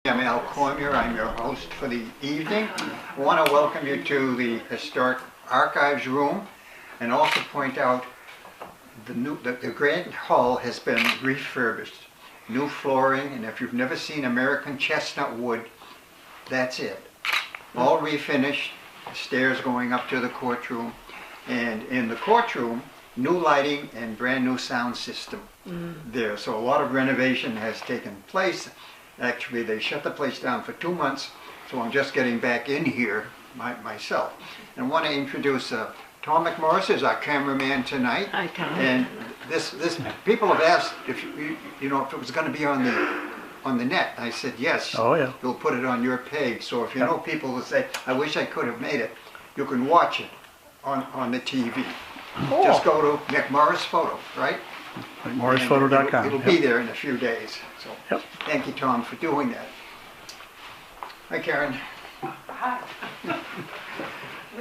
I'm Al Cormier. I'm your host for the evening. I want to welcome you to the Historic Archives Room and also point out the Grand Hall has been refurbished. New flooring, and if you've never seen American chestnut wood, that's it. All refinished, stairs going up to the courtroom, and in the courtroom, new lighting and brand new sound system there. So a lot of renovation has taken place. Actually, they shut the place down for 2 months, so I'm just getting back in here myself. And I want to introduce Tom McMorris is our cameraman tonight. Hi, Tom. And this people have asked if if it was going to be on the net. I said yes. Oh yeah. You'll put it on your page. So if you know people who say, I wish I could have made it, you can watch it on the TV. Cool. Just go to McMorris Photo, right? McMorrisphoto.com. It'll be there in a few days. So thank you, Tom, for doing that. Hi, Karen. Hi.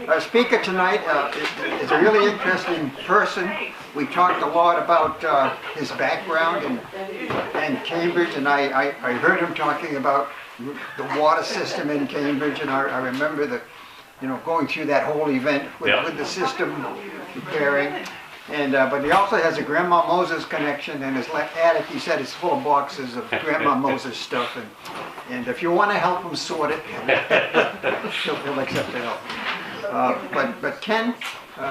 Our speaker tonight is a really interesting person. We talked a lot about his background in Cambridge, and I heard him talking about the water system in Cambridge, and I remember going through that whole event with the system repairing. And but he also has a Grandma Moses connection, and his attic, he said, is full of boxes of Grandma Moses stuff. And if you want to help him sort it, he'll accept the help. But Ken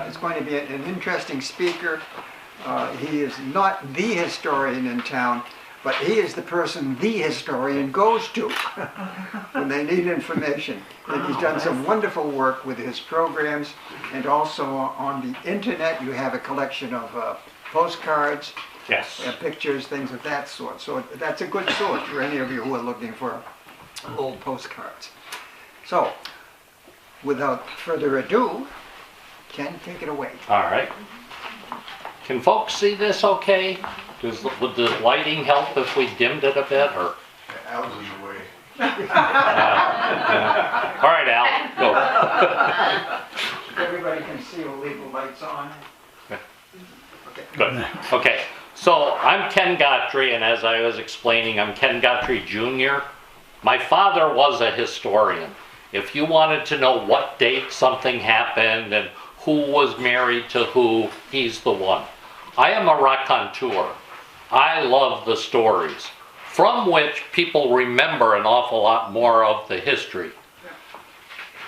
is going to be an interesting speaker. He is not the historian in town, but he is the person the historian goes to when they need information. And he's done some wonderful work with his programs, and also on the internet you have a collection of postcards, pictures, things of that sort. So that's a good source for any of you who are looking for old postcards. So, without further ado, Ken, take it away. All right. Can folks see this okay? Would the lighting help if we dimmed it a bit, or? Al's in the way. All right, Al, go. Everybody can see, we'll leave the lights on. Okay. Good. Okay, so I'm Ken Gottry, and as I was explaining, I'm Ken Gottry Jr. My father was a historian. If you wanted to know what date something happened and who was married to who, he's the one. I am a raconteur. I love the stories, from which people remember an awful lot more of the history.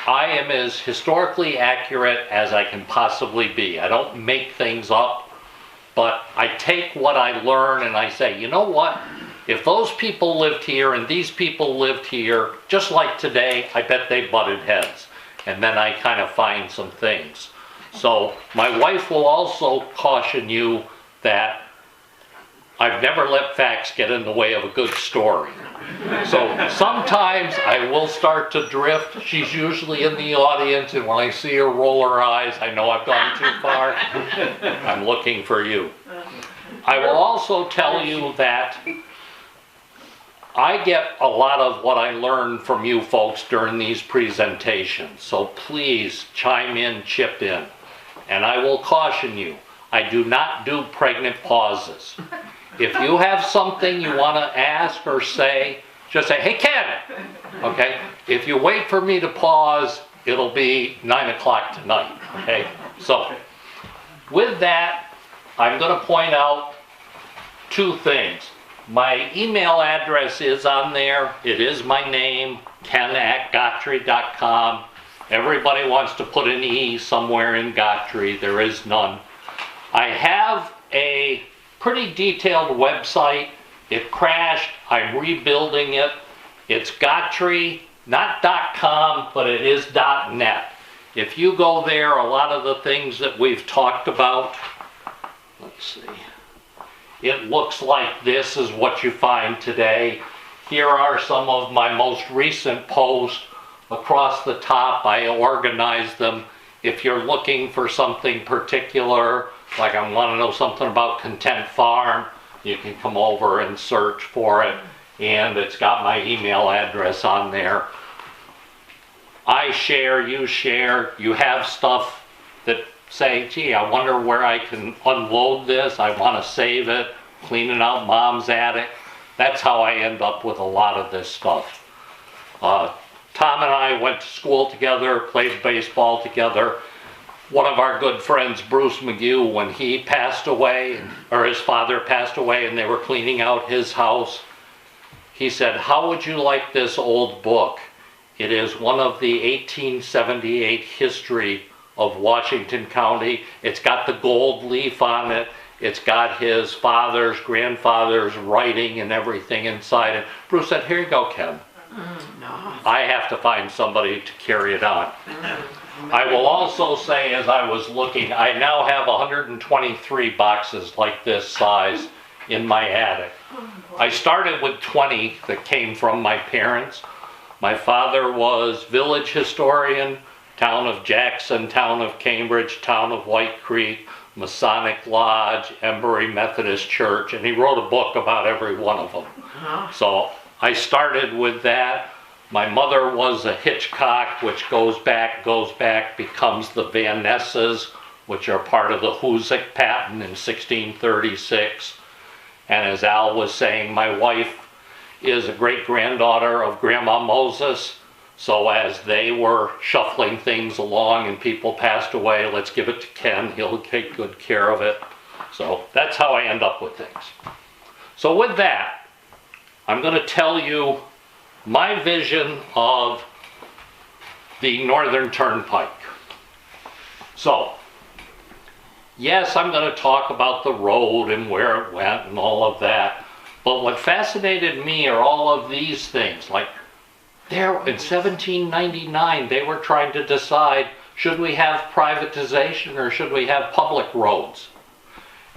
I am as historically accurate as I can possibly be. I don't make things up, but I take what I learn and I say, you know what? If those people lived here and these people lived here, just like today, I bet they butted heads. And then I kind of find some things. So my wife will also caution you that I've never let facts get in the way of a good story. So sometimes I will start to drift. She's usually in the audience, and when I see her roll her eyes, I know I've gone too far. I'm looking for you. I will also tell you that I get a lot of what I learned from you folks during these presentations. So please chime in, chip in. And I will caution you, I do not do pregnant pauses. If you have something you want to ask or say, just say, hey, Ken! Okay? If you wait for me to pause, it'll be 9 o'clock tonight. Okay? So, with that, I'm going to point out two things. My email address is on there. It is my name, ken@gottry.com. Everybody wants to put an E somewhere in Gottry. There is none. I have a pretty detailed website. It crashed. I'm rebuilding it. It's Gottry, not .com, but it is .net. If you go there, a lot of the things that we've talked about, let's see, it looks like this is what you find today. Here are some of my most recent posts. Across the top, I organize them. If you're looking for something particular, like I want to know something about Content Farm, you can come over and search for it, and it's got my email address on there. I share, you have stuff that say, gee, I wonder where I can unload this, I want to save it, cleaning out mom's attic. That's how I end up with a lot of this stuff. Tom and I went to school together, played baseball together. One of our good friends, Bruce McGee, when he passed away, or his father passed away and they were cleaning out his house, he said, "How would you like this old book? It is one of the 1878 history of Washington County. It's got the gold leaf on it. It's got his father's, grandfather's writing and everything inside it." Bruce said, "Here you go, Ken. I have to find somebody to carry it on." I will also say, as I was looking, I now have 123 boxes like this size in my attic. I started with 20 that came from my parents. My father was village historian, town of Jackson, town of Cambridge, town of White Creek, Masonic Lodge, Embury Methodist Church, and he wrote a book about every one of them. So I started with that. My mother was a Hitchcock, which goes back, becomes the Van Nesses, which are part of the Hoosick patent in 1636. And as Al was saying, my wife is a great-granddaughter of Grandma Moses. So as they were shuffling things along and people passed away, let's give it to Ken, he'll take good care of it. So that's how I end up with things. So with that, I'm going to tell you my vision of the Northern Turnpike. So, yes, I'm going to talk about the road and where it went and all of that. But what fascinated me are all of these things. Like, there in 1799, they were trying to decide, should we have privatization or should we have public roads?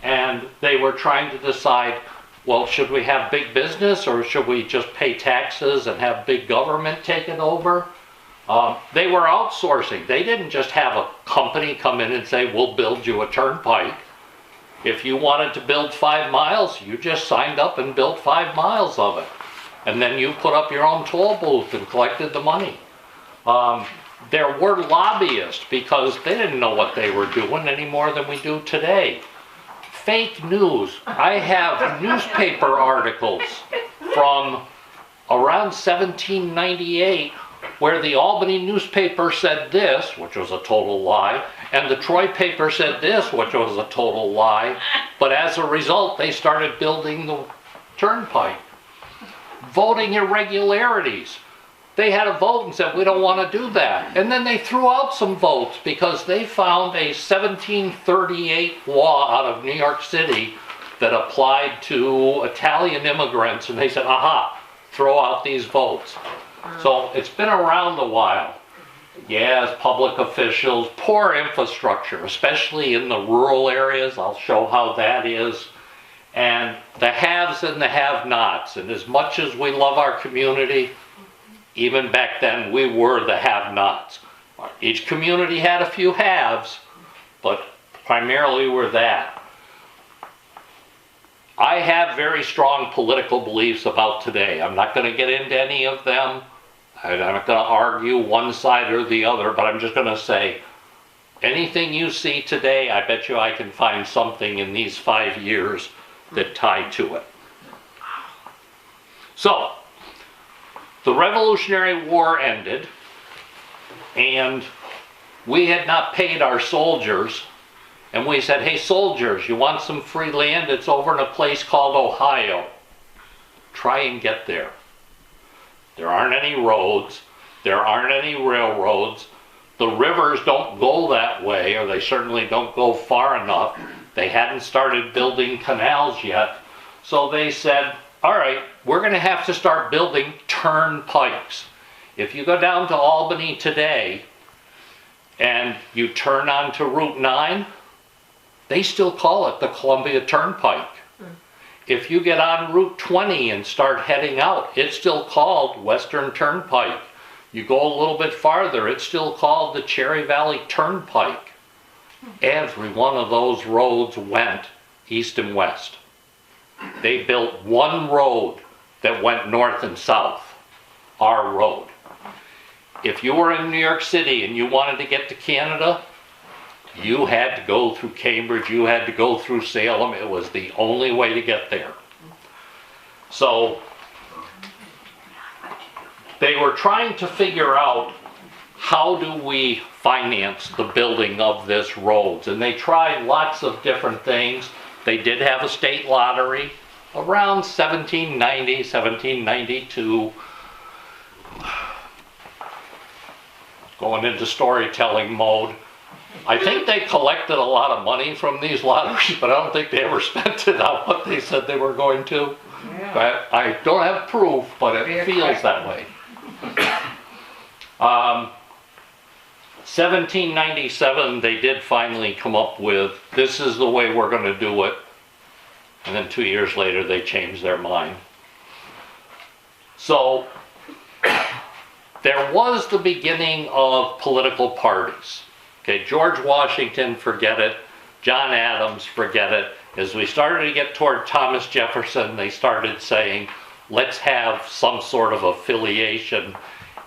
And they were trying to decide, well, should we have big business or should we just pay taxes and have big government take it over? They were outsourcing. They didn't just have a company come in and say, we'll build you a turnpike. If you wanted to build 5 miles, you just signed up and built 5 miles of it. And then you put up your own toll booth and collected the money. There were lobbyists because they didn't know what they were doing any more than we do today. Fake news. I have newspaper articles from around 1798 where the Albany newspaper said this, which was a total lie, and the Troy paper said this, which was a total lie, but as a result they started building the turnpike. Voting irregularities. They had a vote and said, we don't want to do that. And then they threw out some votes because they found a 1738 law out of New York City that applied to Italian immigrants, and they said, aha, throw out these votes. So it's been around a while. Yes, public officials, poor infrastructure, especially in the rural areas. I'll show how that is. And the haves and the have-nots. And as much as we love our community, even back then, we were the have-nots. Each community had a few haves, but primarily we're that. I have very strong political beliefs about today. I'm not going to get into any of them. I'm not going to argue one side or the other, but I'm just going to say, anything you see today, I bet you I can find something in these 5 years that tie to it. So, the Revolutionary War ended, and we had not paid our soldiers, and we said, hey soldiers, you want some free land? It's over in a place called Ohio. Try and get there. There aren't any roads, there aren't any railroads, the rivers don't go that way, or they certainly don't go far enough. They hadn't started building canals yet, so they said, all right, we're going to have to start building turnpikes. If you go down to Albany today and you turn onto Route 9, they still call it the Columbia Turnpike. If you get on Route 20 and start heading out, it's still called Western Turnpike. You go a little bit farther, it's still called the Cherry Valley Turnpike. Every one of those roads went east and west. They built one road that went north and south, our road. If you were in New York City and you wanted to get to Canada, you had to go through Cambridge, you had to go through Salem. It was the only way to get there. So, they were trying to figure out how do we finance the building of this roads, and they tried lots of different things. They did have a state lottery around 1790, 1792. Going into storytelling mode. I think they collected a lot of money from these lotteries, but I don't think they ever spent it on what they said they were going to. Yeah. I don't have proof, but it feels that way. 1797, they did finally come up with, this is the way we're going to do it. And then 2 years later, they changed their mind. So, there was the beginning of political parties. Okay, George Washington, forget it. John Adams, forget it. As we started to get toward Thomas Jefferson, they started saying, let's have some sort of affiliation.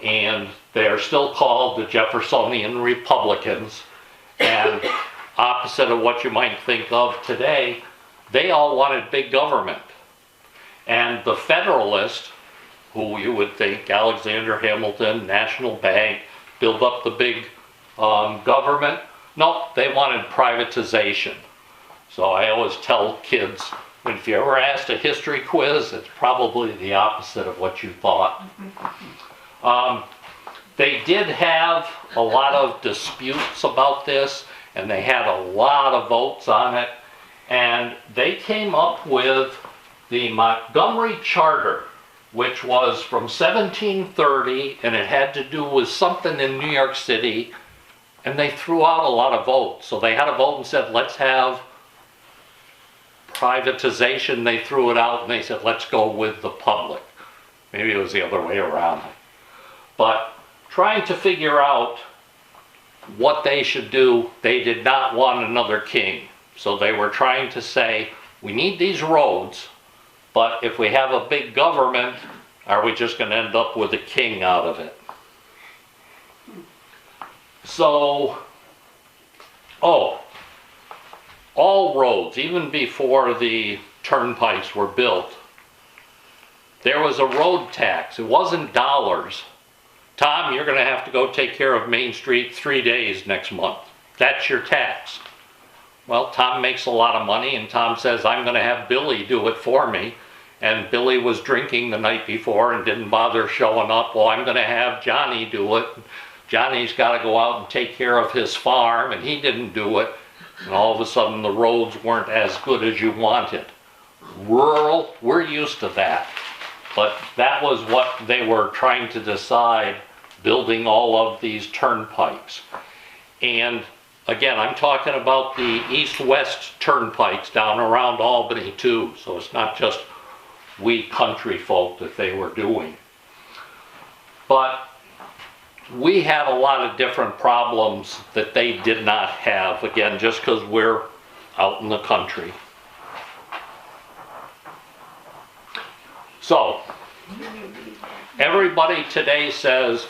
And they are still called the Jeffersonian Republicans. And opposite of what you might think of today, they all wanted big government. And the Federalists, who you would think, Alexander Hamilton, National Bank, build up the big government. No, they wanted privatization. So I always tell kids, if you ever asked a history quiz, it's probably the opposite of what you thought. They did have a lot of disputes about this, and they had a lot of votes on it, and they came up with the Montgomery Charter, which was from 1730, and it had to do with something in New York City, and they threw out a lot of votes. So they had a vote and said, let's have privatization. They threw it out, and they said, let's go with the public. Maybe it was the other way around. But trying to figure out what they should do, they did not want another king. So they were trying to say, we need these roads, but if we have a big government, are we just going to end up with a king out of it? So, all roads, even before the turnpikes were built, there was a road tax. It wasn't dollars. Tom, you're going to have to go take care of Main Street 3 days next month. That's your tax. Well, Tom makes a lot of money, and Tom says, I'm going to have Billy do it for me. And Billy was drinking the night before and didn't bother showing up. Well, I'm going to have Johnny do it. Johnny's got to go out and take care of his farm, and he didn't do it. And all of a sudden, the roads weren't as good as you wanted. Rural, we're used to that. But that was what they were trying to decide, building all of these turnpikes. And again, I'm talking about the east-west turnpikes down around Albany too. So it's not just we country folk that they were doing. But we had a lot of different problems that they did not have, again, just because we're out in the country. So, everybody today says,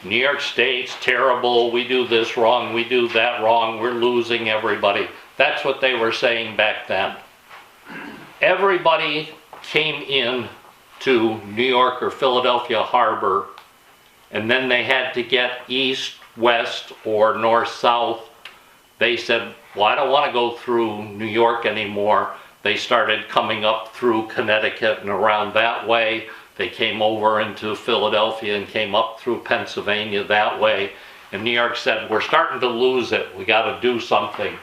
New York State's terrible, we do this wrong, we do that wrong, we're losing everybody. That's what they were saying back then. Everybody came in to New York or Philadelphia Harbor, and then they had to get east, west, or north, south. They said, well, I don't want to go through New York anymore. They started coming up through Connecticut and around that way. They came over into Philadelphia and came up through Pennsylvania that way. And New York said, we're starting to lose it. We got to do something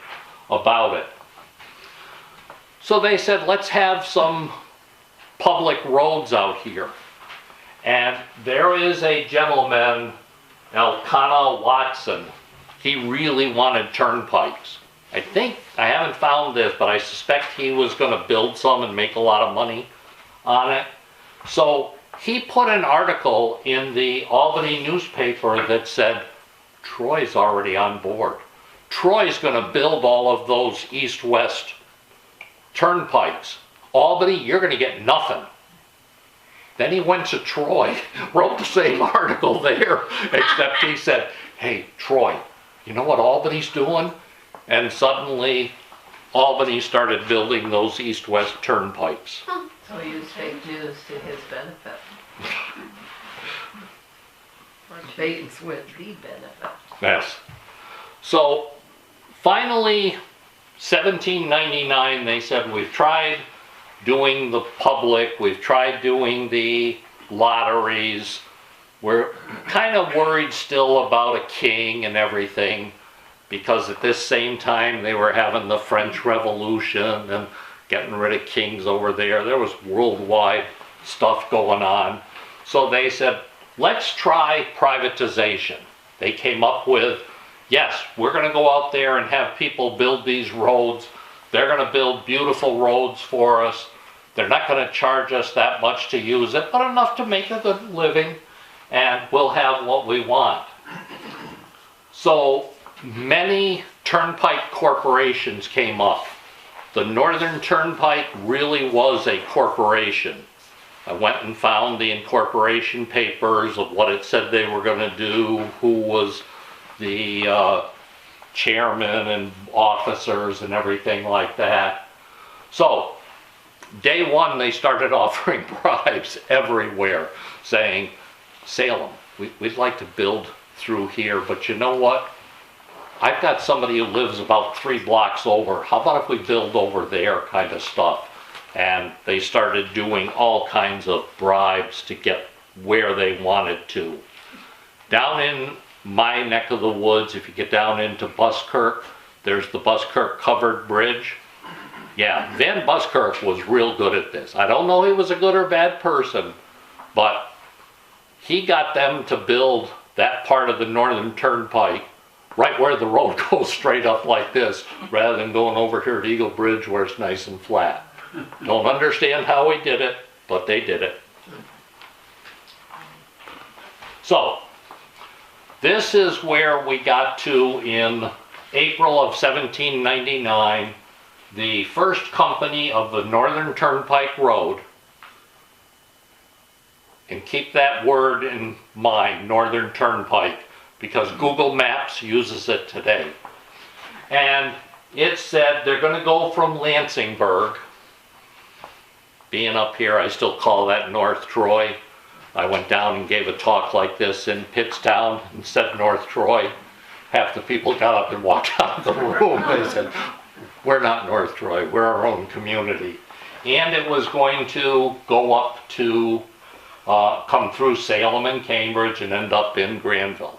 about it. So they said, let's have some public roads out here. And there is a gentleman, Elkanah Watson. He really wanted turnpikes. I haven't found this, but I suspect he was going to build some and make a lot of money on it. So he put an article in the Albany newspaper that said, Troy's already on board. Troy's going to build all of those east-west turnpikes. Albany, you're going to get nothing. Then he went to Troy, wrote the same article there, except he said, hey, Troy, you know what Albany's doing? And suddenly, Albany started building those east-west turnpikes. So he used fake news to his benefit. pays with the benefit. Yes. So finally, 1799, they said, we've tried doing the public, we've tried doing the lotteries. We're kind of worried still about a king and everything, because at this same time they were having the French Revolution and getting rid of kings over there. There was worldwide stuff going on. So they said, let's try privatization. They came up with, yes, we're going to go out there and have people build these roads. They're going to build beautiful roads for us. They're not going to charge us that much to use it, but enough to make a good living, and we'll have what we want. So many turnpike corporations came up. The Northern Turnpike really was a corporation. I went and found the incorporation papers of what it said they were going to do, who was the chairman and officers and everything like that. So, day one they started offering bribes everywhere, saying, Salem, we'd like to build through here, but you know what? I've got somebody who lives about 3 blocks over. How about if we build over there, kind of stuff? And they started doing all kinds of bribes to get where they wanted to. Down in my neck of the woods, if you get down into Buskirk, there's the Buskirk covered bridge. Yeah, Van Buskirk was real good at this. I don't know if he was a good or bad person, but he got them to build that part of the Northern Turnpike right where the road goes straight up like this, rather than going over here at Eagle Bridge where it's nice and flat. Don't understand how he did it, but they did it. So, this is where we got to in April of 1799. The first company of the Northern Turnpike Road, and keep that word in mind, Northern Turnpike, because Google Maps uses it today. And it said they're going to go from Lansingburgh. Being up here, I still call that North Troy. I went down and gave a talk like this in Pittstown and said North Troy. Half the people got up and walked out of the room. They said, we're not North Troy, we're our own community. And it was going to go up to, come through Salem and Cambridge and end up in Granville.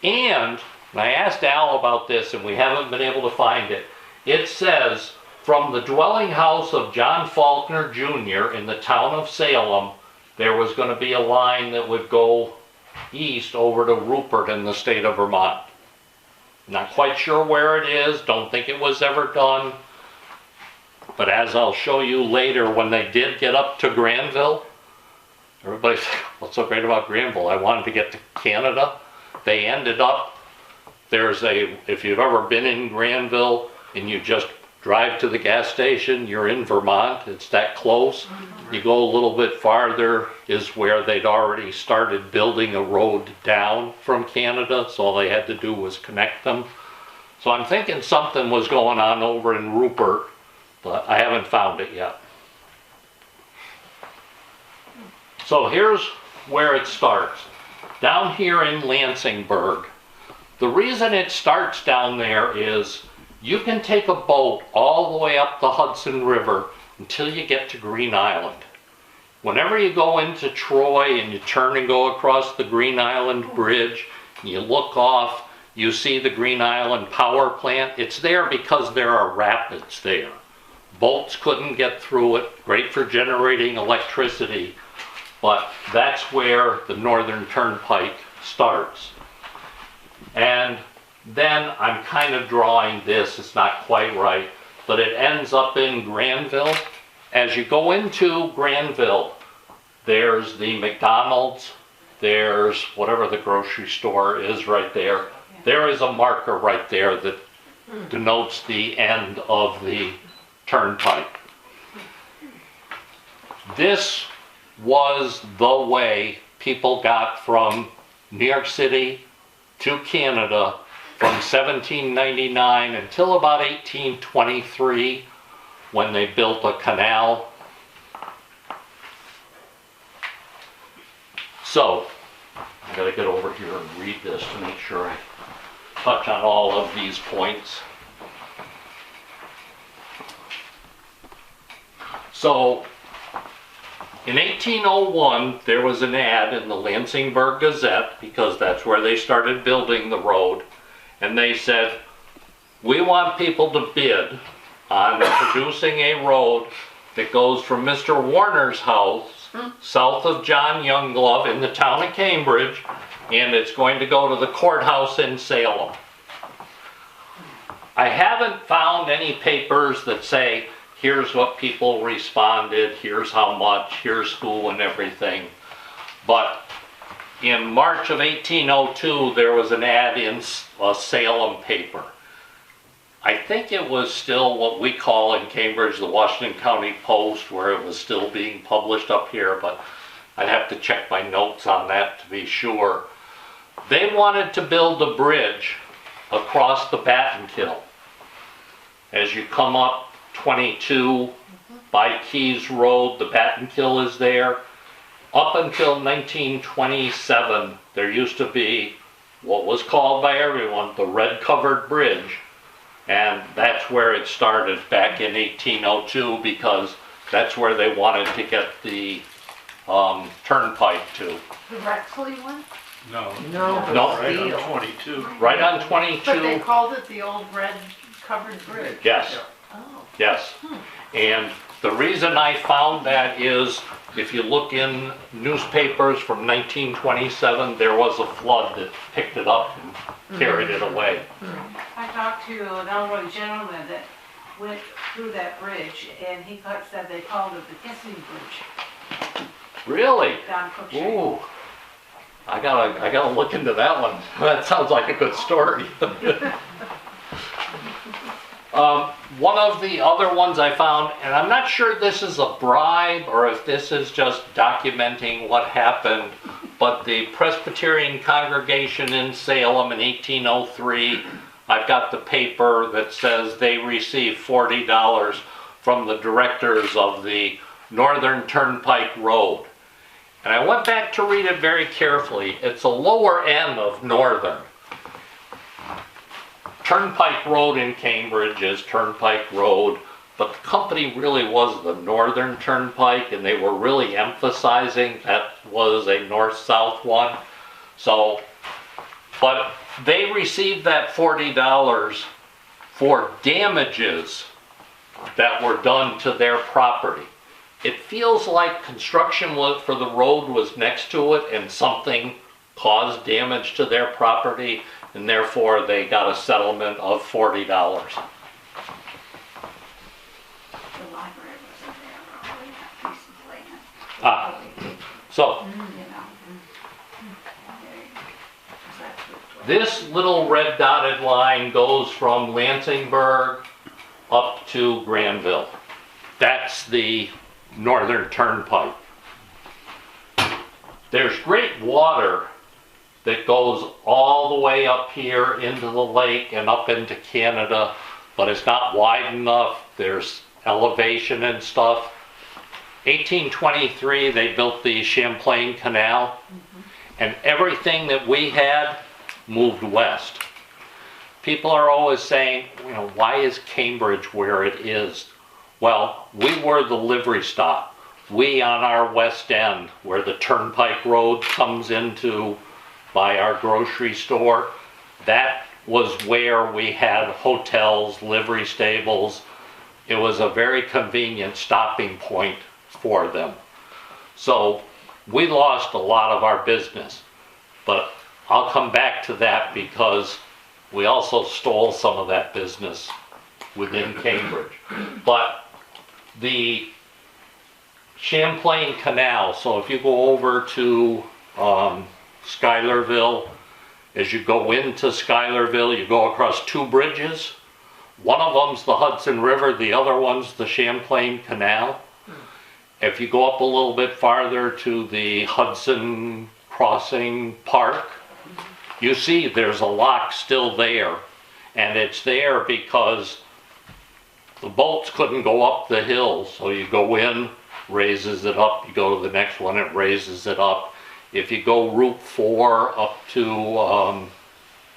And I asked Al about this, and we haven't been able to find it. It says, from the dwelling house of John Faulkner Jr. in the town of Salem, there was going to be a line that would go east over to Rupert in the state of Vermont. Not quite sure where it is, don't think it was ever done. But as I'll show you later, when they did get up to Granville, everybody said, what's so great about Granville? I wanted to get to Canada. They ended up, if you've ever been in Granville and you just drive to the gas station, you're in Vermont, it's that close. You go a little bit farther is where they'd already started building a road down from Canada, so all they had to do was connect them. So I'm thinking something was going on over in Rupert, but I haven't found it yet. So here's where it starts. Down here in Lansingburgh. The reason it starts down there is you can take a boat all the way up the Hudson River until you get to Green Island. Whenever you go into Troy and you turn and go across the Green Island Bridge, and you look off, you see the Green Island power plant. It's there because there are rapids there. Boats couldn't get through it, great for generating electricity, but that's where the Northern Turnpike starts. And then I'm kind of drawing this, it's not quite right, but it ends up in Granville. As you go into Granville, there's the McDonald's, there's whatever the grocery store is right there. There is a marker right there that denotes the end of the turnpike. This was the way people got from New York City to Canada from 1799 until about 1823 when they built a canal. So, I gotta get over here and read this to make sure I touch on all of these points. So, in 1801, there was an ad in the Lansingburgh Gazette, because that's where they started building the road, and they said, we want people to bid on producing a road that goes from Mr. Warner's house, south of John Younglove in the town of Cambridge, and it's going to go to the courthouse in Salem. I haven't found any papers that say, here's what people responded, here's how much, here's who and everything. But in March of 1802, there was an ad in a Salem paper. I think it was still what we call in Cambridge the Washington County Post, where it was still being published up here, but I'd have to check my notes on that to be sure. They wanted to build a bridge across the Battenkill. As you come up 22 by Keys Road, the Battenkill is there. Up until 1927, there used to be what was called by everyone the Red Covered Bridge. And that's where it started back in 1802, because that's where they wanted to get the Turnpike to. The Rexley one? No. No. No. Right Steel. on 22. Right on 22. But they called it the old red covered bridge. Yes, Oh. yes. And the reason I found that is, if you look in newspapers from 1927, there was a flood that picked it up and carried it away. I talked to an elderly gentleman that went through that bridge, and he said they called it the Kissing Bridge Really? down Cook Street. Ooh. I gotta look into that one. That sounds like a good story. One of the other ones I found, and I'm not sure this is a bribe or if this is just documenting what happened, but the Presbyterian congregation in Salem in 1803, I've got the paper that says they received $40 from the directors of the Northern Turnpike Road. And I went back to read it very carefully. It's a lower end of Northern. Turnpike Road in Cambridge is Turnpike Road, but the company really was the Northern Turnpike, and they were really emphasizing that was a north-south one. So, but they received that $40 for damages that were done to their property. It feels like construction for the road was next to it and something caused damage to their property, and therefore they got a settlement of $40. The library wasn't there, probably, that piece of land. Ah, so You know. this little red dotted line goes from Lansingburgh up to Granville. That's the Northern Turnpike. There's great water that goes all the way up here into the lake and up into Canada, but it's not wide enough. There's elevation and stuff. 1823, they built the Champlain Canal, and everything that we had moved west. People are always saying, you know, why is Cambridge where it is? Well, we were the livery stop. We on our west end, where the Turnpike Road comes into by our grocery store, that was where we had hotels, livery stables. It was a very convenient stopping point for them. So we lost a lot of our business, but I'll come back to that because we also stole some of that business within Cambridge. But the Champlain Canal, so if you go over to Schuylerville, as you go into Schuylerville, you go across two bridges. One of them's the Hudson River, the other one's the Champlain Canal. If you go up a little bit farther to the Hudson Crossing Park, you see there's a lock still there, and it's there because the boats couldn't go up the hill, so you go in, raises it up, you go to the next one, it raises it up, If you go Route 4 up to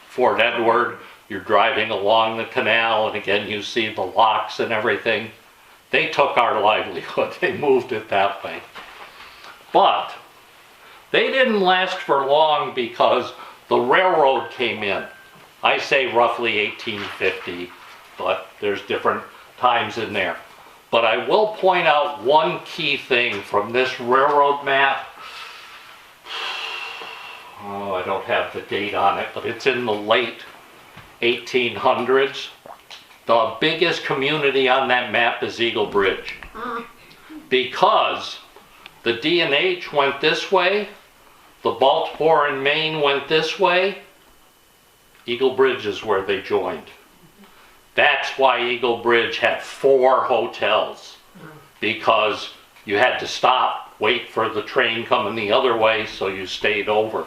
Fort Edward, you're driving along the canal, and again you see the locks and everything. They took our livelihood. They moved it that way. But they didn't last for long because the railroad came in. I say roughly 1850, but there's different times in there. But I will point out one key thing from this railroad map. Oh, I don't have the date on it, but it's in the late 1800s. The biggest community on that map is Eagle Bridge. Because the D&H went this way, the Baltimore and Maine went this way, Eagle Bridge is where they joined. That's why Eagle Bridge had 4 hotels, because you had to stop, wait for the train coming the other way, so you stayed over,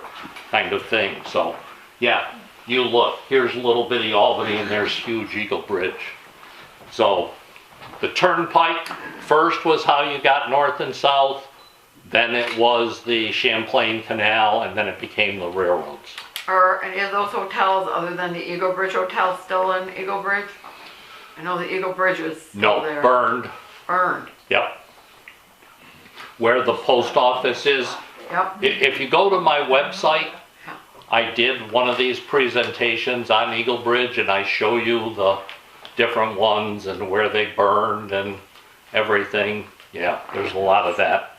kind of thing. So, yeah, you look, here's little bitty Albany, and there's huge Eagle Bridge. So, the Turnpike first was how you got north and south, then it was the Champlain Canal, and then it became the railroads. Are any of those hotels, other than the Eagle Bridge Hotel, still in Eagle Bridge? I know the Eagle Bridge was still there. No, burned. Burned. Yep. Where the post office is. Yep. If you go to my website, I did one of these presentations on Eagle Bridge, and I show you the different ones and where they burned and everything. Yeah, there's a lot of that.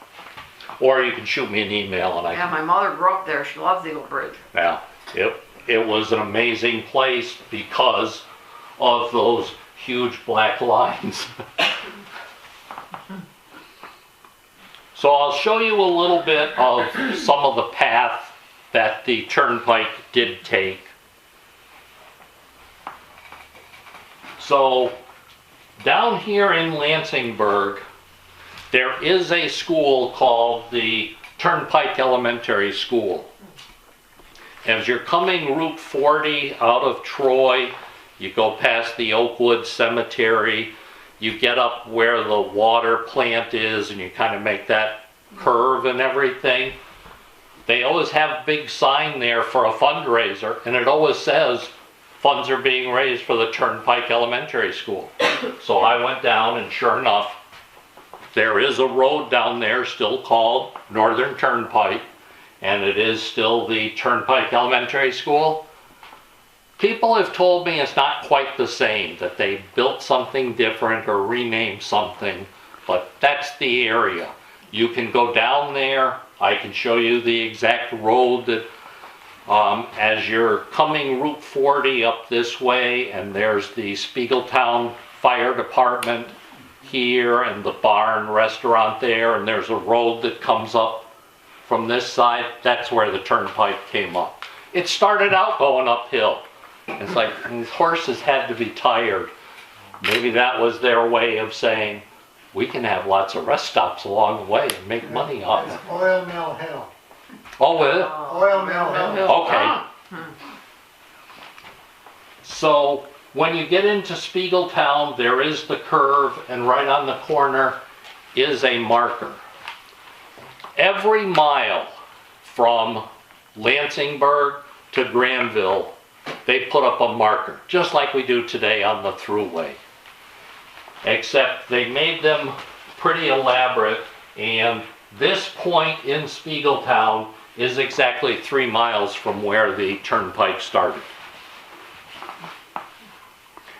Or you can shoot me an email and I Yeah, can. my mother grew up there. She loves Eagle Bridge. Yeah, it was an amazing place because of those huge black lines. So I'll show you a little bit of some of the path that the Turnpike did take. So down here in Lansingburgh, there is a school called the Turnpike Elementary School. As you're coming Route 40 out of Troy, you go past the Oakwood Cemetery, you get up where the water plant is, and you kind of make that curve and everything. They always have a big sign there for a fundraiser, and it always says, funds are being raised for the Turnpike Elementary School. So I went down, and sure enough, there is a road down there still called Northern Turnpike, and it is still the Turnpike Elementary School. People have told me it's not quite the same, that they built something different or renamed something, but that's the area. You can go down there. I can show you the exact road that as you're coming Route 40 up this way, and there's the Spiegeltown Fire Department here and the bar and restaurant there, and there's a road that comes up from this side. That's where the Turnpike came up. It started out going uphill. It's like these horses had to be tired. Maybe that was their way of saying, we can have lots of rest stops along the way and make money off it. Oil Mill Hill. Oh, with it? Oil Mill Hill. Okay. So when you get into Spiegeltown, there is the curve, and right on the corner is a marker. Every mile from Lansingburgh to Granville, they put up a marker, just like we do today on the thruway. Except they made them pretty elaborate, and this point in Spiegeltown is exactly 3 miles from where the Turnpike started.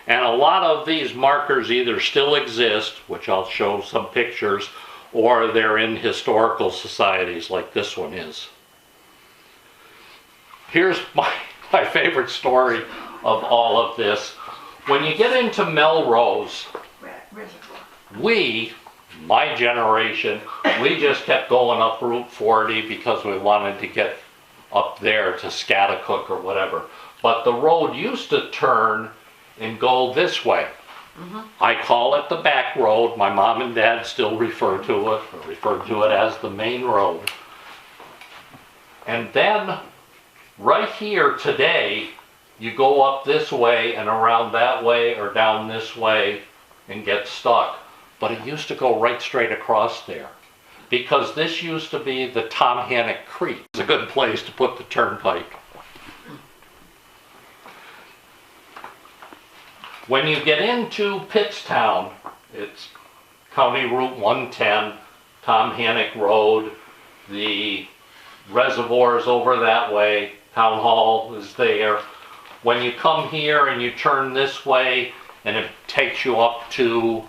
And a lot of these markers either still exist, which I'll show some pictures, or they're in historical societies like this one is. Here's my favorite story of all of this. When you get into Melrose, we, my generation, we just kept going up Route 40 because we wanted to get up there to Scatticook or whatever. But the road used to turn and go this way. I call it the back road. My mom and dad still refer to it as the main road. And then right here today, you go up this way and around that way or down this way and get stuck. But it used to go right straight across there. because this used to be the Tom Hannock Creek. It's a good place to put the turnpike. When you get into Pittstown, it's County Route 110, Tom Hannock Road, the reservoir's over that way, Town Hall is there. When you come here and you turn this way, and it takes you up to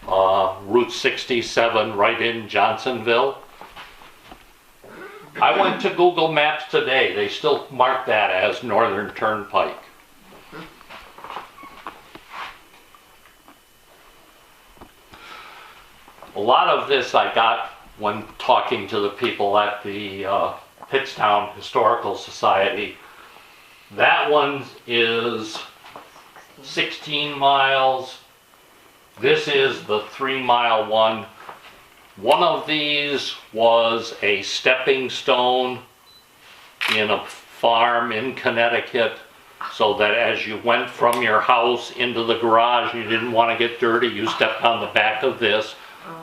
Route 67 right in Johnsonville. I went to Google Maps today. They still mark that as Northern Turnpike. A lot of this I got when talking to the people at the Pittstown Historical Society. That one is 16 miles. This is the 3-mile one. One of these was a stepping stone in a farm in Connecticut, so that as you went from your house into the garage, you didn't want to get dirty, you stepped on the back of this.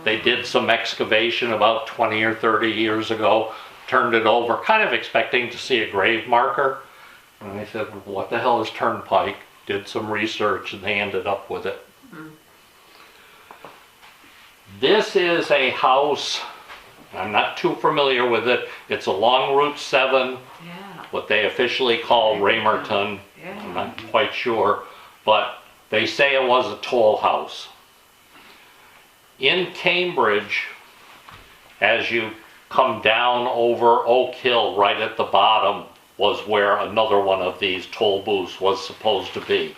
They did some excavation about 20 or 30 years ago, turned it over, kind of expecting to see a grave marker. And they said, what the hell is Turnpike? Did some research and they ended up with it. This is a house, I'm not too familiar with it. It's along Route 7, what they officially call Ramerton. I'm not quite sure, but they say it was a toll house. In Cambridge, as you come down over Oak Hill, right at the bottom was where another one of these toll booths was supposed to be.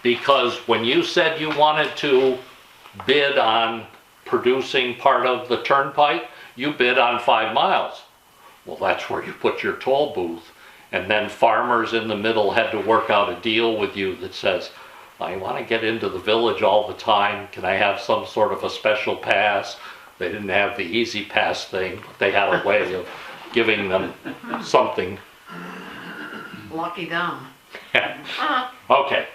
Because when you said you wanted to bid on producing part of the turnpike, you bid on 5 miles. Well, that's where you put your toll booth. And then farmers in the middle had to work out a deal with you that says, I want to get into the village all the time. Can I have some sort of a special pass? They didn't have the easy pass thing, but they had a way of giving them something. Lucky them. Okay.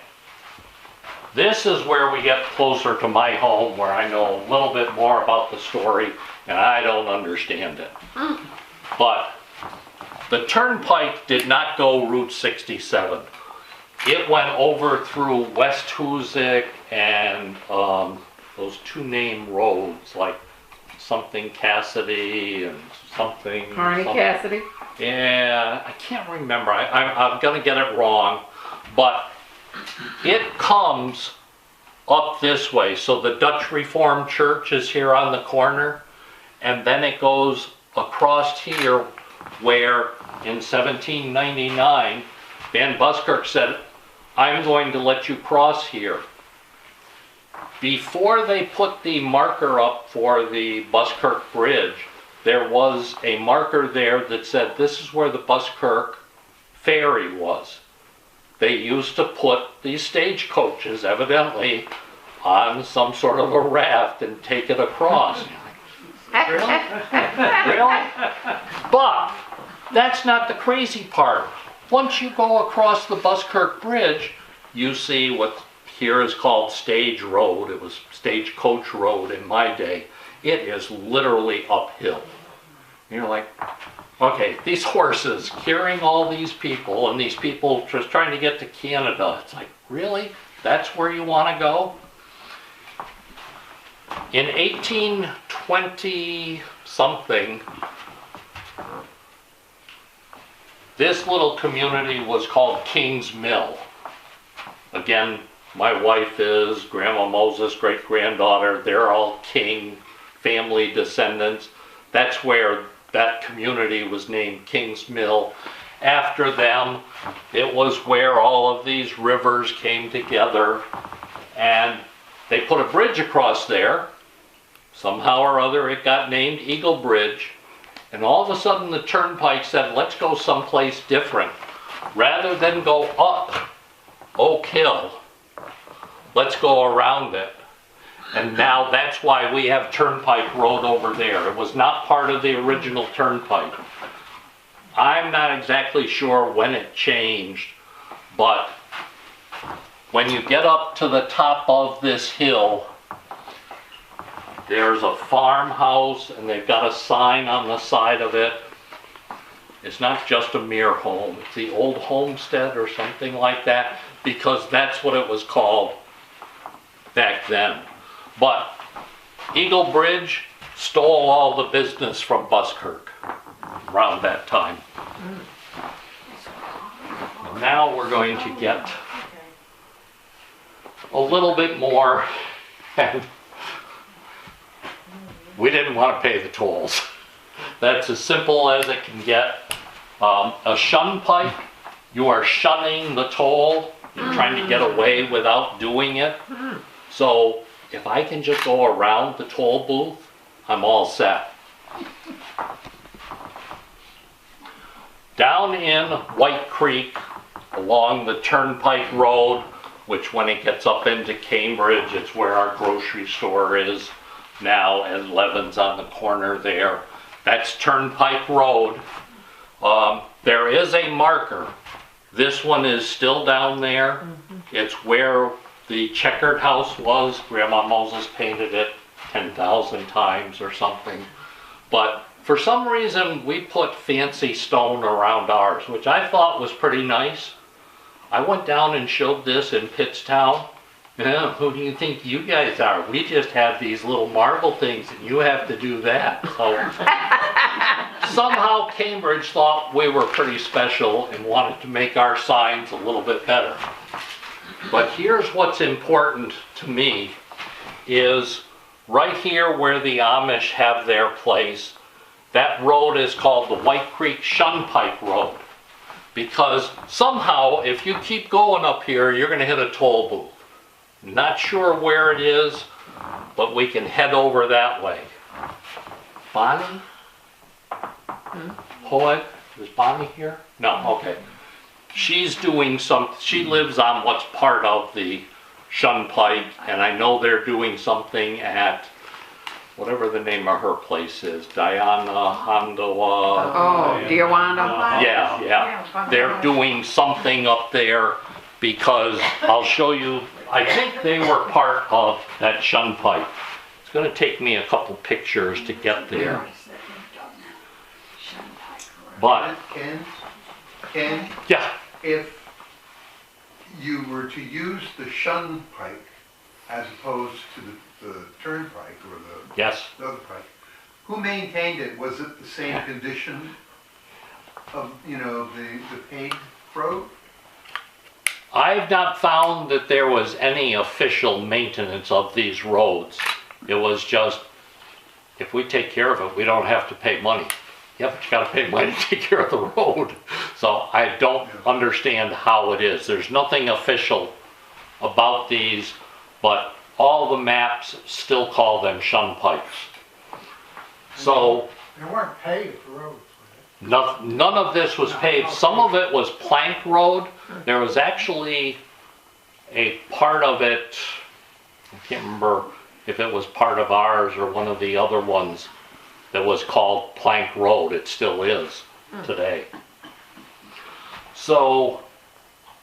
This is where we get closer to my home, where I know a little bit more about the story, and I don't understand it. But the turnpike did not go Route 67. It went over through West Hoosick and those two name roads, like something Cassidy and something. Harney Cassidy? Yeah, I can't remember. I'm going to get it wrong. But it comes up this way. So the Dutch Reformed Church is here on the corner. And then it goes across here where in 1799, Van Buskirk said, I'm going to let you cross here. Before they put the marker up for the Buskirk Bridge, there was a marker there that said this is where the Buskirk ferry was. They used to put these stagecoaches, evidently, on some sort of a raft and take it across. Really? Really? But that's not the crazy part. Once you go across the Buskirk Bridge, you see what here is called Stage Road. It was Stagecoach Road in my day. It is literally uphill. And you're like, okay, these horses carrying all these people, and these people just trying to get to Canada. It's like, really? That's where you want to go? In 1820-something, this little community was called King's Mill. Again, my wife is Grandma Moses' great-granddaughter. They're all King family descendants. That's where that community was named King's Mill. After them, it was where all of these rivers came together, and they put a bridge across there. Somehow or other, it got named Eagle Bridge. And all of a sudden, the turnpike said, let's go someplace different. Rather than go up Oak Hill, let's go around it. And now that's why we have Turnpike Road over there. It was not part of the original turnpike. I'm not exactly sure when it changed, but when you get up to the top of this hill, there's a farmhouse, and they've got a sign on the side of it. It's not just a mere home, it's the old homestead or something like that, because that's what it was called back then. But Eagle Bridge stole all the business from Buskirk around that time. And now we're going to get a little bit more, and we didn't want to pay the tolls. That's as simple as it can get. A shun pike, you are shunning the toll. You're trying to get away without doing it. So if I can just go around the toll booth, I'm all set. Down in White Creek, along the Turnpike Road, which when it gets up into Cambridge, it's where our grocery store is now, and Levin's on the corner there. That's Turnpike Road. There is a marker. This one is still down there. It's where the checkered house was. Grandma Moses painted it 10,000 times or something. But for some reason, we put fancy stone around ours, which I thought was pretty nice. I went down and showed this in Pittstown. Yeah, who do you think you guys are? We just have these little marble things and you have to do that. So somehow Cambridge thought we were pretty special and wanted to make our signs a little bit better. But here's what's important to me is right here where the Amish have their place, that road is called the White Creek Shunpike Road. Because somehow, if you keep going up here, you're going to hit a toll booth. Not sure where it is, but we can head over that way. Bonnie? Hoeg? Is Bonnie here? No, okay. She's doing she lives on what's part of the Shunpike, and I know they're doing something at whatever the name of her place is, Diana Hondawa. Oh, Diawanda. Yeah. They're doing something up there because I'll show you, I think they were part of that Shunpike. It's going to take me a couple pictures to get there. But, Ken, yeah, if you were to use the shun pike as opposed to the turnpike or yes. the other pike, who maintained it? Was it the same condition of, the paved road? I've not found that there was any official maintenance of these roads. It was just, if we take care of it, we don't have to pay money. Yeah, but you gotta pay money to take care of the road. So I don't understand how it is. There's nothing official about these, but all the maps still call them Shunpikes. So They weren't paved roads. none of this was paved. Some of it was plank road. There was actually a part of it, I can't remember if it was part of ours or one of the other ones, that was called Plank Road. It still is today. So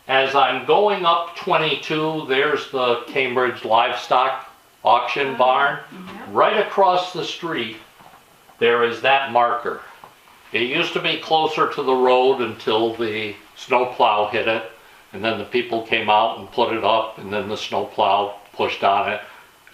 as I'm going up 22, there's the Cambridge Livestock Auction Barn. Right across the street, there is that marker. It used to be closer to the road until the snowplow hit it, and then the people came out and put it up, and then the snowplow pushed on it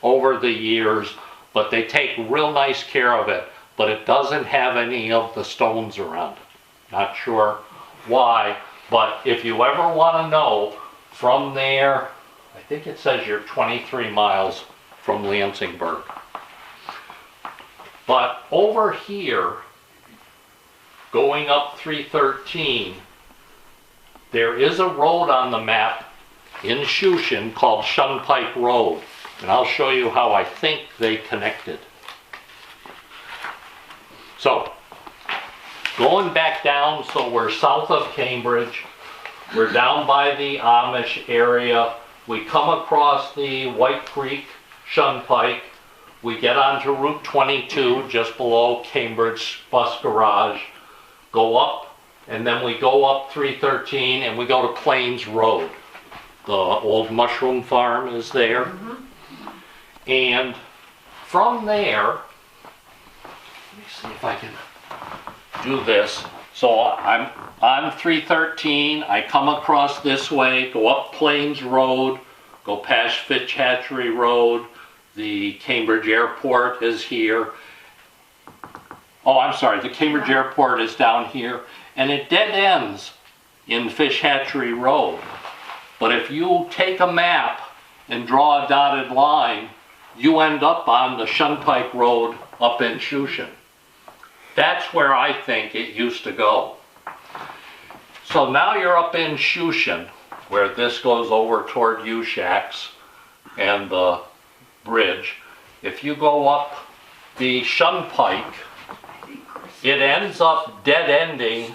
over the years. But they take real nice care of it, but it doesn't have any of the stones around it. Not sure why, but if you ever want to know, from there, I think it says you're 23 miles from Lansingburgh. But over here, going up 313, there is a road on the map in Shushan called Shunpike Road, and I'll show you how I think they connected. So, going back down, so we're south of Cambridge, we're down by the Amish area, we come across the White Creek Shunpike, we get onto Route 22 just below Cambridge Bus Garage, go up, and then we go up 313 and we go to Plains Road. The old mushroom farm is there. And from there, let me see if I can do this. So I'm on 313, I come across this way, go up Plains Road, go past Fitch Hatchery Road, the Cambridge Airport is here. Oh, I'm sorry, the Cambridge Airport is down here, and it dead ends in Fish Hatchery Road. But if you take a map and draw a dotted line, you end up on the Turnpike Road up in Shushan. That's where I think it used to go. So now you're up in Shushan, where this goes over toward U-Shacks and the bridge. If you go up the Turnpike, it ends up dead-ending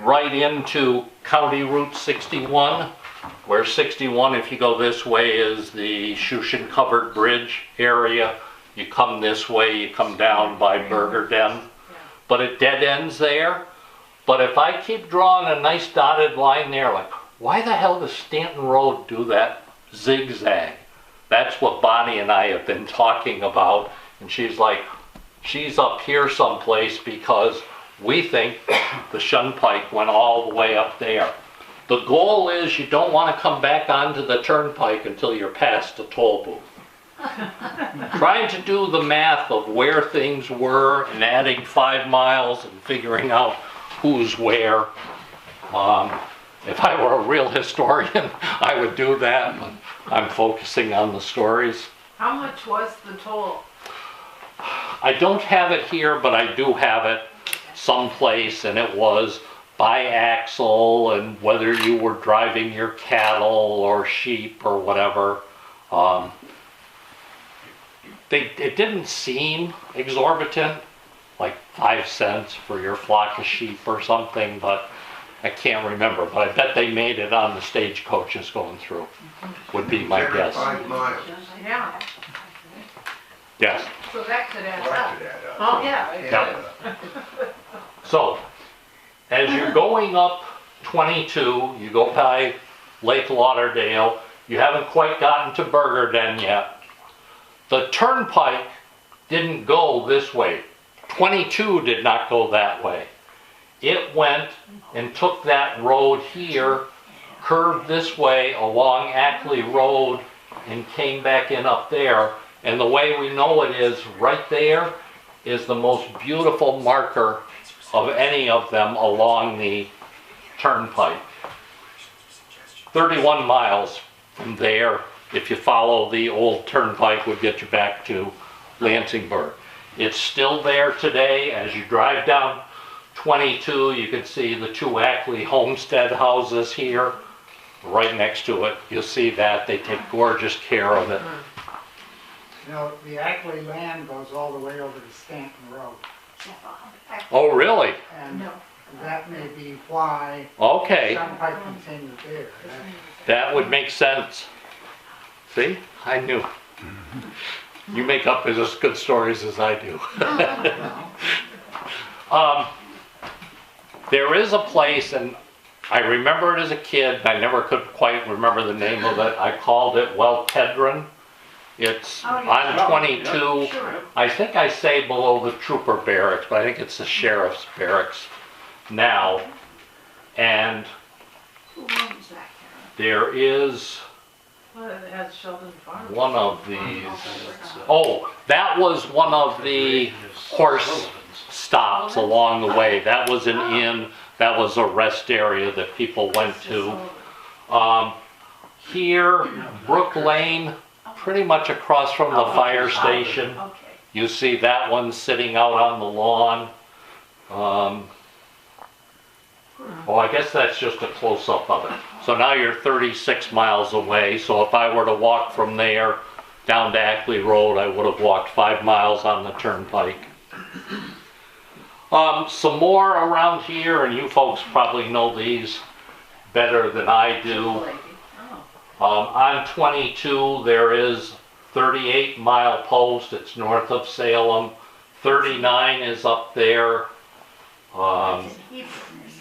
right into County Route 61, where 61, if you go this way, is the Shushan Covered Bridge area. You come this way, you come down by Burger Den, but it dead ends there. But if I keep drawing a nice dotted line there, like, why the hell does Stanton Road do that zigzag? That's what Bonnie and I have been talking about, and she's like, she's up here someplace because we think the Turnpike went all the way up there. The goal is you don't want to come back onto the Turnpike until you're past the toll booth. Trying to do the math of where things were and adding 5 miles and figuring out who's where. If I were a real historian, I would do that, but I'm focusing on the stories. How much was the toll? I don't have it here, but I do have it someplace, and it was by axle and whether you were driving your cattle or sheep or whatever. It didn't seem exorbitant, like 5 cents for your flock of sheep or something, but I can't remember. But I bet they made it on the stagecoaches going through, would be my Every guess. 5 miles. Yeah, Yes. so that could add Well, that up. could add up. Oh, yeah. Yeah. So, as you're going up 22, you go by Lake Lauderdale, you haven't quite gotten to Burger Den yet. The Turnpike didn't go this way. 22 did not go that way. It went and took that road here, curved this way along Ackley Road, and came back in up there. And the way we know it is, right there is the most beautiful marker of any of them along the Turnpike. 31 miles from there, if you follow the old Turnpike, would get you back to Lansingburgh. It's still there today. As you drive down 22, you can see the 2 Ackley homestead houses here. Right next to it, you'll see that. They take gorgeous care of it. You know, the Ackley land goes all the way over to Stanton Road, Oh, really? and that may be why Okay, Turnpike continued there. that would make sense. See, I knew. You make up as good stories as I do. There is a place, and I remember it as a kid, and I never could quite remember the name of it. I called it Well Kedron. It's on 22. I think I say below the trooper barracks, but I think it's the sheriff's barracks now. And Who owns that? there is Well, it has Sheldon Farm. one of these. Oh, that was one of the horse stops along the way. That was an inn. That was a rest area that people went to. Here, Brook Lane, pretty much across from the fire station. Okay. You see that one sitting out on the lawn. Oh, I guess that's just a close-up of it. So now you're 36 miles away. So if I were to walk from there down to Ackley Road, I would have walked 5 miles on the Turnpike. Some more around here, and you folks probably know these better than I do. On 22, there is 38 Mile Post. It's north of Salem. 39 is up there.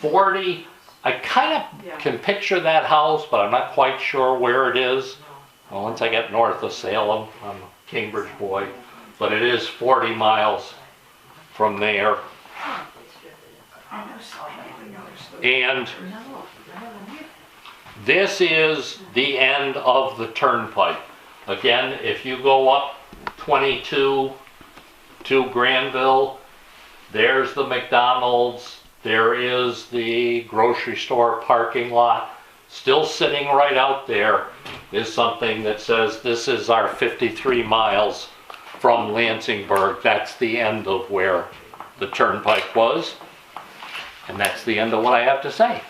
40, I kind of can picture that house, but I'm not quite sure where it is. Well, once I get north of Salem, I'm Cambridge boy, but it is 40 miles from there. And this is the end of the Turnpike. Again, if you go up 22 to Granville, there's the McDonald's, there is the grocery store parking lot. Still sitting right out there is something that says this is our 53 miles from Lansingburgh. That's the end of where the Turnpike was. And that's the end of what I have to say.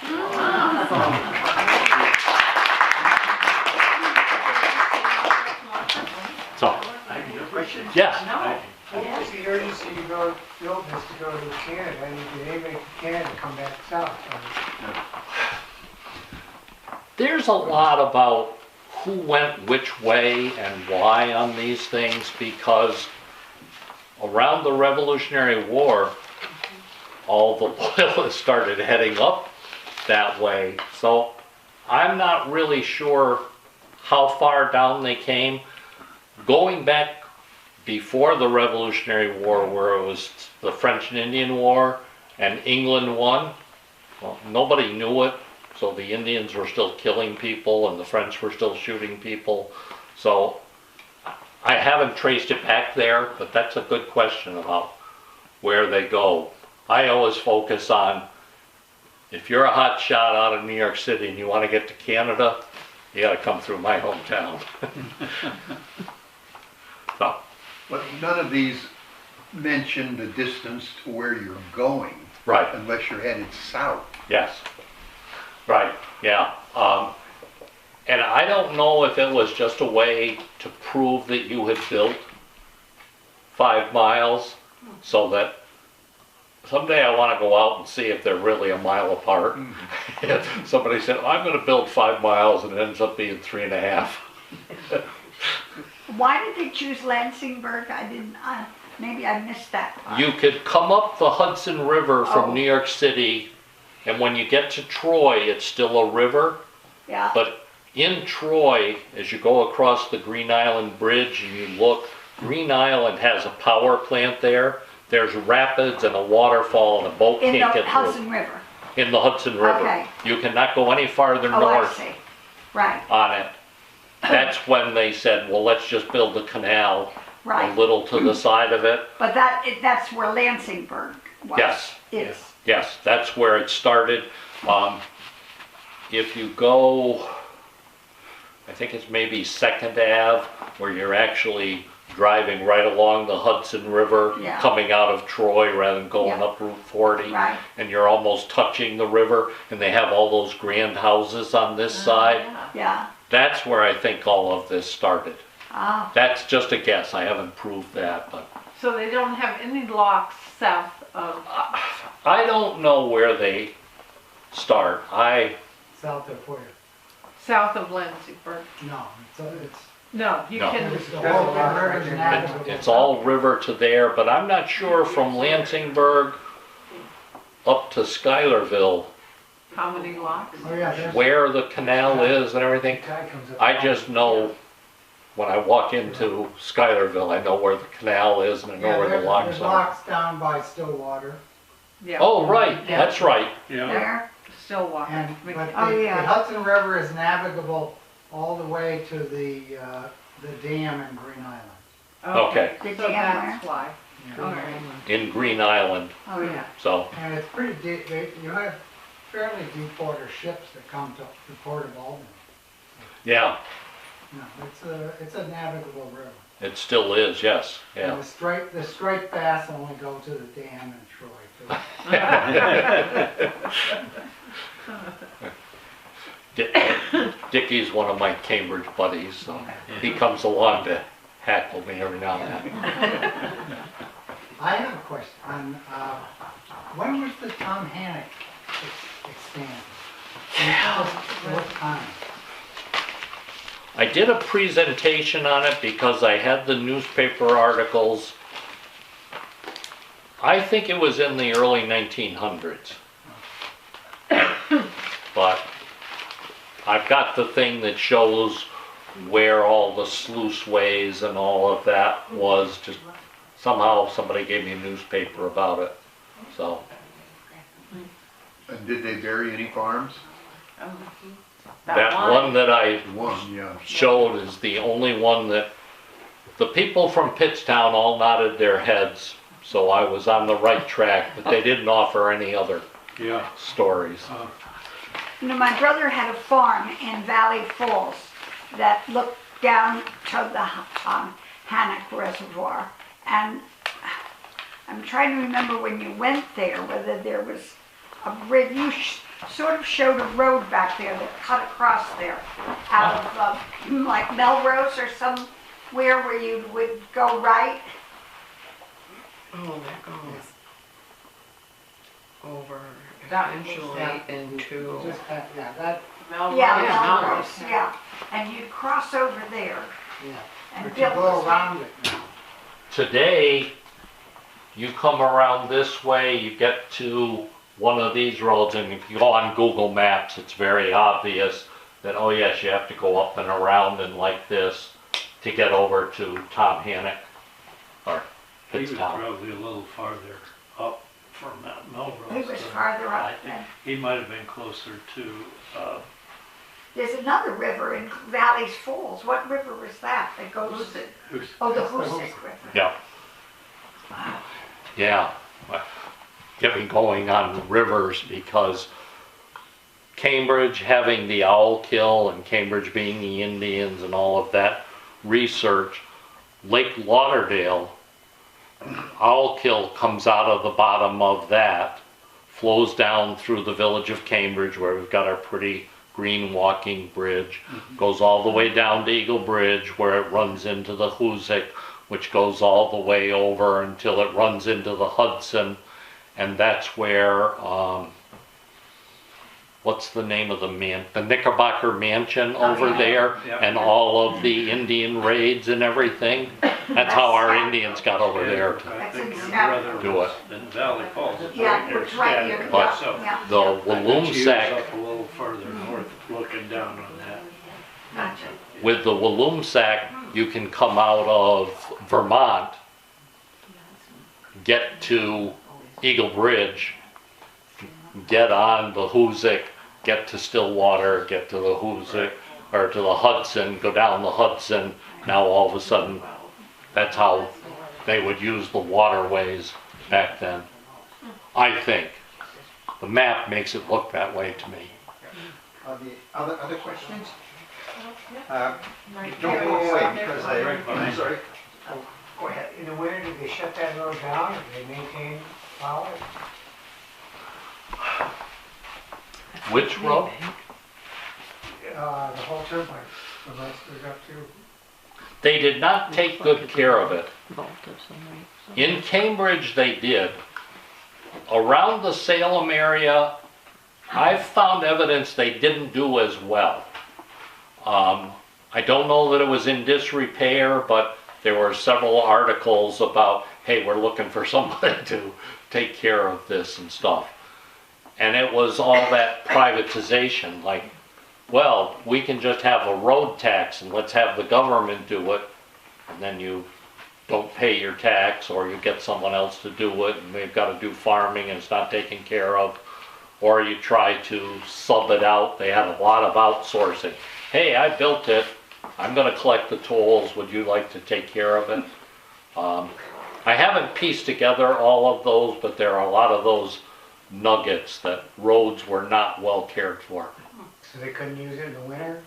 So, yes. What was the urgency to go, build this to go to Canada, and you can make Canada come back south? There's a lot about who went which way and why on these things, because around the Revolutionary War, all the loyalists started heading up that way. So I'm not really sure how far down they came. Going back before the Revolutionary War, where it was the French and Indian War and England won, well, nobody knew it. So the Indians were still killing people and the French were still shooting people. So I haven't traced it back there, but that's a good question about where they go. I always focus on, if you're a hot shot out of New York City and you want to get to Canada, you got to come through my hometown. So. But none of these mention the distance to where you're going. Right. Unless you're headed south. Yes. Right, yeah. And I don't know if it was just a way to prove that you had built 5 miles, so that someday I want to go out and see if they're really a mile apart. Somebody said, I'm going to build 5 miles, and it ends up being 3.5. Why did they choose Lansingburgh? I didn't, maybe I missed that part. You could come up the Hudson River from Oh. New York City, and when you get to Troy, it's still a river. Yeah. But in Troy, as you go across the Green Island Bridge and you look, Green Island has a power plant there. There's rapids and a waterfall, and a boat In the can't get Hudson through. River. In the Hudson River. Okay. You cannot go any farther Oh, I north see. Right, on it. That's when they said, well, let's just build a canal a right. little to the side of it. But that's where Lansingburgh was. Yes. Is. Yes, that's where it started. If you go, I think it's maybe 2nd Ave, where you're actually driving right along the Hudson River, Yeah. coming out of Troy rather than going Yeah. up Route 40. Right. And you're almost touching the river, and they have all those grand houses on this side. Yeah. That's where I think all of this started. Ah, That's just a guess, I haven't proved that, but So they don't have any locks south of, I don't know where they start. South of where? south of Lansingburgh? No, it's, No, you No. can, the whole river's navigable. It's all river to there, but I'm not sure from Lansingburgh up to Schuylerville how many locks? Oh, yeah, there's. where the canal is and everything. Guy comes up. I just know when I walk into Schuylerville, I know where the canal is and I know Yeah, where the locks there's are. locks down by Stillwater. Yeah. Oh, right, that's right. there. Stillwater. And, but Oh, the yeah. Hudson River is navigable all the way to the dam in Green Island. Okay. The So dam that's why. Yeah. Okay. In Green Island, Oh, yeah. so, And it's pretty deep, you have fairly deep water ships that come to the Port of Albany. yeah, No, it's a navigable river. it still is, yes, And yeah. the straight bass only go to the dam in Troy too. Dickie's one of my Cambridge buddies, so he comes along to hackle me every now and then. I have a question on, when was the Tom Hannock expanded? What time? I did a presentation on it because I had the newspaper articles. I think it was in the early 1900s. But I've got the thing that shows where all the sluice ways and all of that was. Just somehow somebody gave me a newspaper about it. So And did they bury any farms? that one that I One, yeah. showed is the only one that the people from Pittstown all nodded their heads, so I was on the right track, but they didn't offer any other stories. You know, my brother had a farm in Valley Falls that looked down to the Hannock Reservoir. And I'm trying to remember when you went there, whether there was a bridge. You sort of showed a road back there that cut across there out of like Melrose or somewhere where you would go right. Oh, that goes over eventually into. Just that, yeah, that, Melrose. Yeah, Melrose, yeah. And you'd cross over there yeah. and But you build go this. around it now. Today, you come around this way, you get to one of these roads, and if you go on Google Maps, it's very obvious that, oh yes, you have to go up and around and like this to get over to Tom Hannock or He was Pittstown. probably a little farther up from that Melrose. He was farther I up think then. he might have been closer to, There's another river in Valley's Falls. What river was that that goes? who's, Oh, the That's the Hoosick River. Yeah. Yeah. Getting going on rivers because Cambridge having the owl kill and Cambridge being the Indians and all of that research, Lake Lauderdale, owl kill comes out of the bottom of that, flows down through the village of Cambridge where we've got our pretty green walking bridge, goes all the way down to Eagle Bridge where it runs into the Hoosick, which goes all the way over until it runs into the Hudson, and that's where, what's the name of the the Knickerbocker Mansion over there, Yeah. and all of the Indian raids and everything. That's how our Indians got over there. I think your That's brother Do was in Valley Falls. It's Yeah, right near it's right here. Scannick. But So Yeah. the I bet you was Walloomsack, up a little further north, looking down on that. Gotcha. with the Walloomsack, you can come out of Vermont, get to Eagle Bridge, get on the Hoosick, get to Stillwater, get to the Hoosick, or to the Hudson, go down the Hudson. Now all of a sudden, that's how they would use the waterways back then. I think. The map makes it look that way to me. The other questions? Don't go away because I'm sorry. Go ahead. In the winter, did they shut that road down, or did they maintain power? Which road? The whole turnpike, from Lansingburgh up to, They did not take good care of it. In Cambridge, they did. Around the Salem area, I've found evidence they didn't do as well. I don't know that it was in disrepair, but there were several articles about, hey, we're looking for somebody to take care of this and stuff. And it was all that privatization, like, well, we can just have a road tax and let's have the government do it, and then you don't pay your tax, or you get someone else to do it, and they've got to do farming and it's not taken care of, or you try to sub it out. They had a lot of outsourcing. Hey, I built it, I'm going to collect the tolls, would you like to take care of it? I haven't pieced together all of those, but there are a lot of those nuggets that roads were not well cared for. so they couldn't use it in the winter?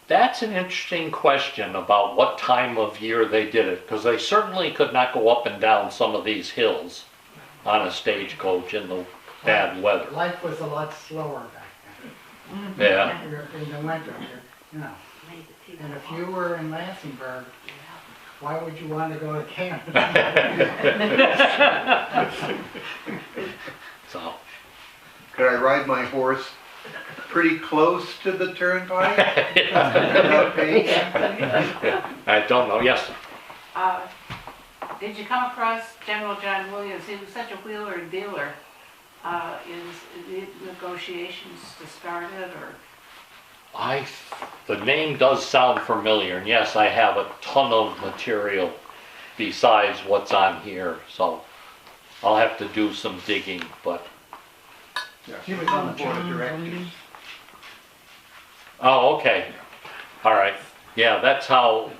That's an interesting question about what time of year they did it, because they certainly could not go up and down some of these hills on a stagecoach in the bad weather. Life was a lot slower back Yeah. then, in the winter, you know. And if you were in Lansingburgh, why would you want to go to Canada? So, Could I ride my horse pretty close to the turnpike? Without paying? I don't know, yes. Did you come across General John Williams? He was such a wheeler and dealer. is the negotiations to start it, or? The name does sound familiar, and yes, I have a ton of material besides what's on here, so I'll have to do some digging, but, Yeah, he was on the board of directors. oh, okay. All right, yeah, that's how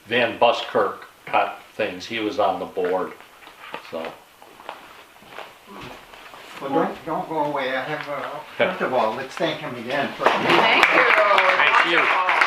Van Buskirk got things, he was on the board, so. Well, don't go away. I have, first of all, let's thank him again for. Thank you. Thank you. Wonderful.